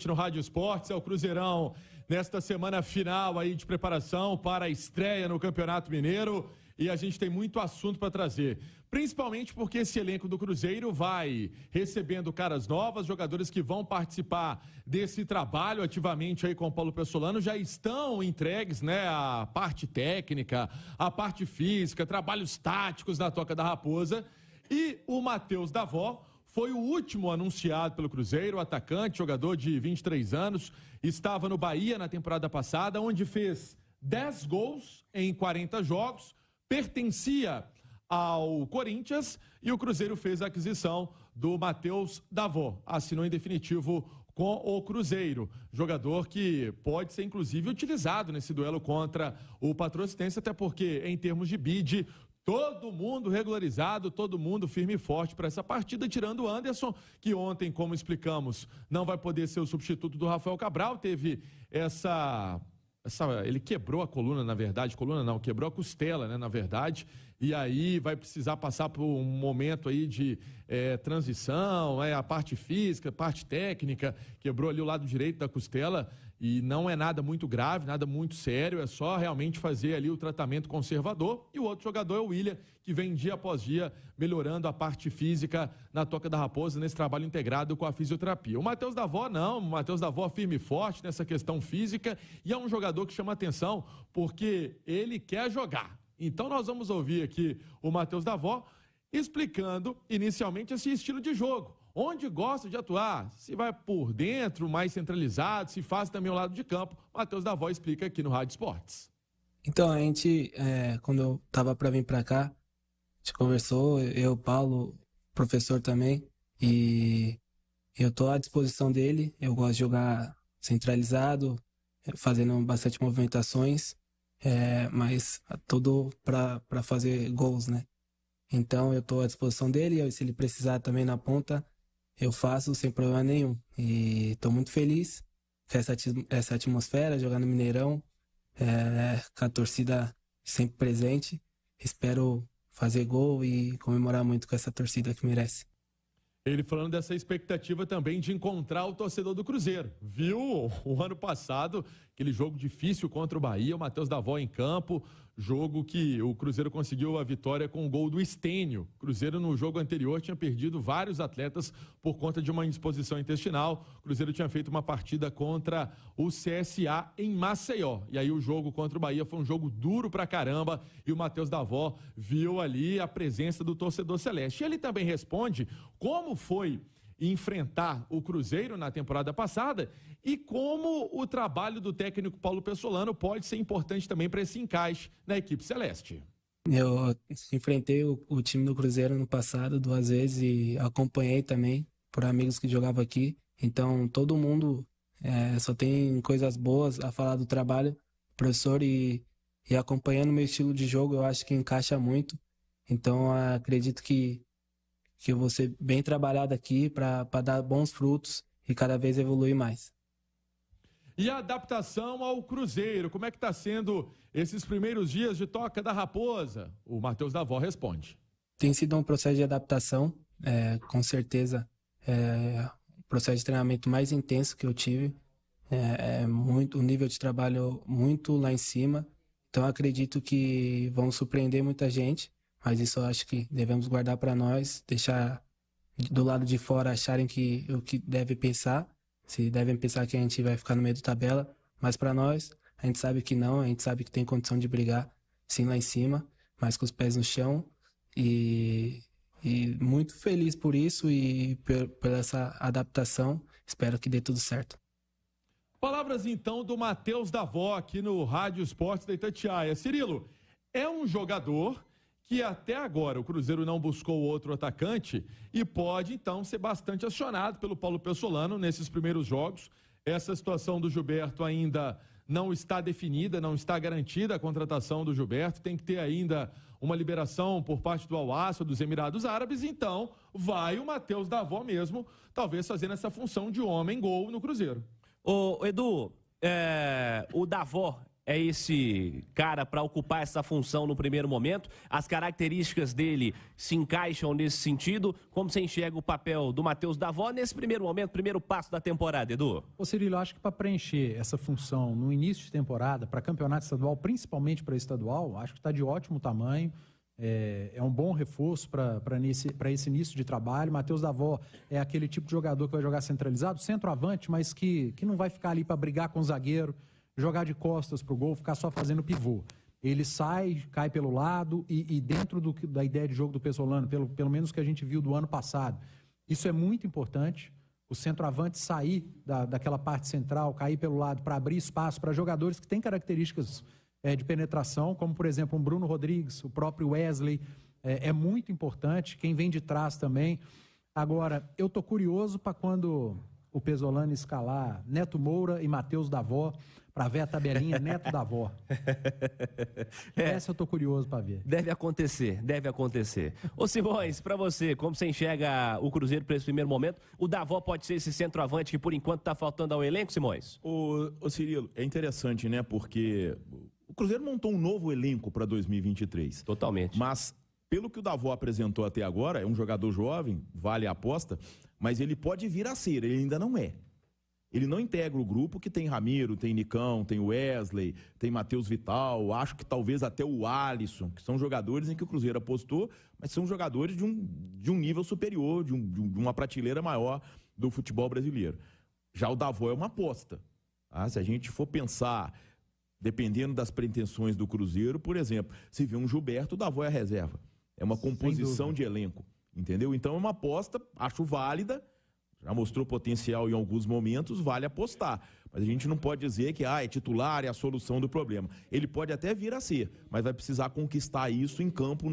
No Rádio Esportes, é o Cruzeirão nesta semana final aí de preparação para a estreia no Campeonato Mineiro, e a gente tem muito assunto para trazer, principalmente porque esse elenco do Cruzeiro vai recebendo caras novas, jogadores que vão participar desse trabalho ativamente aí com o Paulo Pessolano, já estão entregues, né, a parte técnica, a parte física, trabalhos táticos na Toca da Raposa, e o Matheus Davó foi o último anunciado pelo Cruzeiro, o atacante, jogador de 23 anos, estava no Bahia na temporada passada, onde fez 10 gols em 40 jogos, pertencia ao Corinthians e o Cruzeiro fez a aquisição do Matheus Davó, assinou em definitivo com o Cruzeiro, jogador que pode ser inclusive utilizado nesse duelo contra o Patrocinense, até porque em termos de bid, todo mundo regularizado, todo mundo firme e forte para essa partida, tirando o Anderson, que ontem, como explicamos, não vai poder ser o substituto do Rafael Cabral, teve ele quebrou a coluna, na verdade, quebrou a costela, né, na verdade, e aí vai precisar passar por um momento aí de transição, a parte física, a parte técnica, quebrou ali o lado direito da costela, e não é nada muito grave, nada muito sério, é só realmente fazer ali o tratamento conservador, e o outro jogador é o William, que vem dia após dia melhorando a parte física na Toca da Raposa, nesse trabalho integrado com a fisioterapia. O Matheus Davó não, o Matheus Davó firme e forte nessa questão física, e é um jogador que chama atenção, porque ele quer jogar. Então nós vamos ouvir aqui o Matheus Davó explicando inicialmente esse estilo de jogo, onde gosta de atuar, se vai por dentro, mais centralizado, se faz também o lado de campo. Matheus Davó explica aqui no Rádio Esportes. Então, a gente, quando eu tava para vir para cá, a gente conversou, eu, Paulo, professor também, e eu tô à disposição dele. Eu gosto de jogar centralizado, fazendo bastante movimentações, mas tudo para fazer gols, né? Então eu tô à disposição dele, e se ele precisar também na ponta, eu faço sem problema nenhum. E tô muito feliz com essa atmosfera, jogar no Mineirão, com a torcida sempre presente. Espero fazer gol e comemorar muito com essa torcida que merece. Ele falando dessa expectativa também de encontrar o torcedor do Cruzeiro. Viu o ano passado, aquele jogo difícil contra o Bahia, o Matheus Davó em campo, jogo que o Cruzeiro conseguiu a vitória com o gol do Estênio. O Cruzeiro no jogo anterior tinha perdido vários atletas por conta de uma indisposição intestinal. O Cruzeiro tinha feito uma partida contra o CSA em Maceió. E aí o jogo contra o Bahia foi um jogo duro pra caramba e o Matheus Davó viu ali a presença do torcedor celeste. E ele também responde como foi enfrentar o Cruzeiro na temporada passada e como o trabalho do técnico Paulo Pessolano pode ser importante também para esse encaixe na equipe celeste. Eu enfrentei o time do Cruzeiro no passado 2 vezes e acompanhei também por amigos que jogavam aqui. Então todo mundo só tem coisas boas a falar do trabalho do professor, e acompanhando o meu estilo de jogo eu acho que encaixa muito. Então acredito que eu vou ser bem trabalhado aqui para dar bons frutos e cada vez evoluir mais. E a adaptação ao Cruzeiro, como é que está sendo esses primeiros dias de Toca da Raposa? O Matheus Davó responde. Tem sido um processo de adaptação, com certeza, o processo de treinamento mais intenso que eu tive, muito, um nível de trabalho muito lá em cima, então acredito que vão surpreender muita gente, mas isso eu acho que devemos guardar para nós, deixar do lado de fora acharem que o que deve pensar, se devem pensar que a gente vai ficar no meio da tabela, mas para nós, a gente sabe que não, a gente sabe que tem condição de brigar sim lá em cima, mas com os pés no chão, e muito feliz por isso e por essa adaptação, espero que dê tudo certo. Palavras então do Matheus Davó aqui no Rádio Esportes da Itatiaia. Cirilo, é um jogador que até agora o Cruzeiro não buscou outro atacante e pode então ser bastante acionado pelo Paulo Pessolano nesses primeiros jogos. Essa situação do Gilberto ainda não está definida, não está garantida a contratação do Gilberto, tem que ter ainda uma liberação por parte do Al-Ahly, dos Emirados Árabes, então vai o Matheus Davó mesmo, talvez fazendo essa função de homem-gol no Cruzeiro. Ô Edu, o Davó é esse cara para ocupar essa função no primeiro momento? As características dele se encaixam nesse sentido? Como você enxerga o papel do Matheus Davó nesse primeiro momento, primeiro passo da temporada, Edu? Ô Cirilo, eu acho que para preencher essa função no início de temporada, para campeonato estadual, principalmente para estadual, acho que está de ótimo tamanho. É um bom reforço para esse início de trabalho. Matheus Davó é aquele tipo de jogador que vai jogar centralizado, centroavante, mas que não vai ficar ali para brigar com o zagueiro, jogar de costas para o gol, ficar só fazendo pivô. Ele sai, cai pelo lado e dentro da ideia de jogo do Pesolano, pelo menos que a gente viu do ano passado, isso é muito importante. O centroavante sair daquela parte central, cair pelo lado para abrir espaço para jogadores que têm características de penetração, como, por exemplo, um Bruno Rodrigues, o próprio Wesley, é muito importante. Quem vem de trás também. Agora, eu tô curioso para quando o Pesolano escalar Neto Moura e Matheus Davó, para ver a tabelinha Neto Davó. Essa eu tô curioso para ver. Deve acontecer, deve acontecer. Ô Simões, para você, como você enxerga o Cruzeiro para esse primeiro momento? O Davó pode ser esse centroavante que por enquanto tá faltando ao elenco, Simões? Ô Cirilo, é interessante, né? Porque o Cruzeiro montou um novo elenco para 2023. Totalmente. Mas, pelo que o Davó apresentou até agora, é um jogador jovem, vale a aposta, mas ele pode vir a ser, ele ainda não é. Ele não integra o grupo que tem Ramiro, tem Nicão, tem Wesley, tem Matheus Vital, acho que talvez até o Alisson, que são jogadores em que o Cruzeiro apostou, mas são jogadores de um nível superior, de uma prateleira maior do futebol brasileiro. Já o Davó é uma aposta. Tá? Se a gente for pensar, dependendo das pretensões do Cruzeiro, por exemplo, se vê um Gilberto, o Davó é a reserva. É uma composição de elenco, entendeu? Então é uma aposta, acho válida, já mostrou potencial em alguns momentos, vale apostar. Mas a gente não pode dizer que é titular, é a solução do problema. Ele pode até vir a ser, mas vai precisar conquistar isso em campo